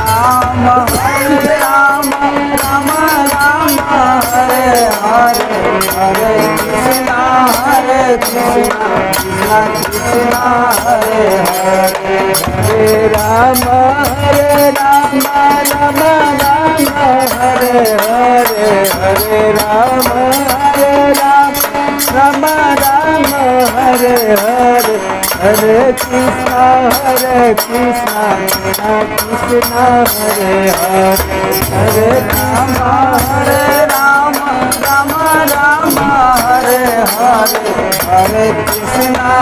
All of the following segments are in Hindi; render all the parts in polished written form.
राम राम राम हरे हरे हरे कृष्णा कृष्णा कृष्णा हरे हरे हरे राम राम राम हरे हरे हरे राम राम राम हरे हरे हरे कृष्णा कृष्णा कृष्णा हरे हरे हरे राम राम राम हरे हरे हरे कृष्णा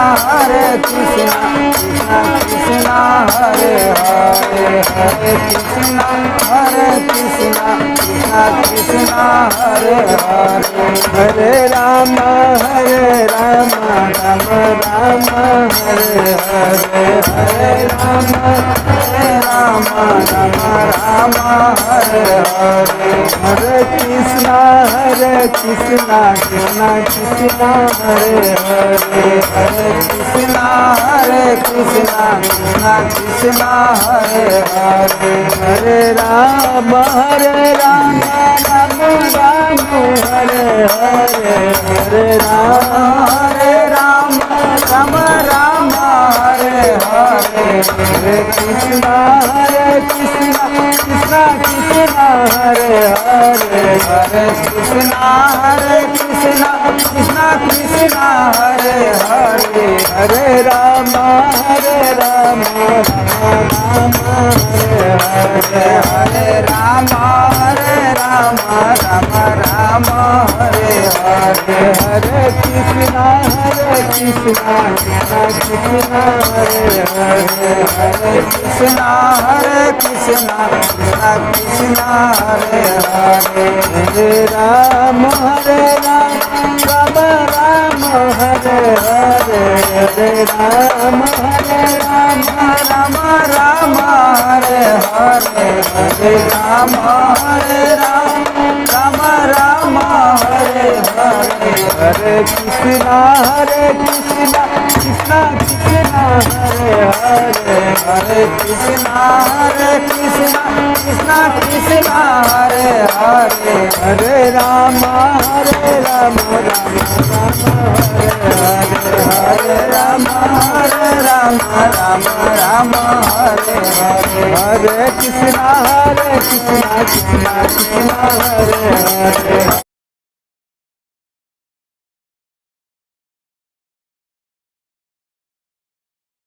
कृष्णा कृष्णा हरे हरे हरे कृष्णा कृष्णा कृष्णा हरे हरे हरे राम राम राम हरे हरे हरे राम राम हरे हरे हरे कृष्णा कृष्णा कृष्णा हरे हरे हरे कृष्णा कृष्णा कृष्णा हरे हरे हरे राम राम राम हरे हरे हरे राम राम हरे हरे हरे कृष्णा कृष्णा कृष्णा हरे हरे हरे कृष्णा कृष्णा कृष्णा हरे हरे हरे राम राम हरे हरे हरे राम राम हरे हरे हरे कृष्णा कृष्णा हरे हरे हरे कृष्णा कृष्णा हरे हरे हरे राम राम हरे हरे हरे राम राम हरे हरे हरे राम राम हरे हरे हरे कृष्णा कृष्णा कृष्णा हरे हरे हरे कृष्णा कृष्णा हरे हरे हरे राम राम हरे हरे हरे राम राम हरे हरे हरे कृष्णा कृष्णा कृष्णा हरे हरे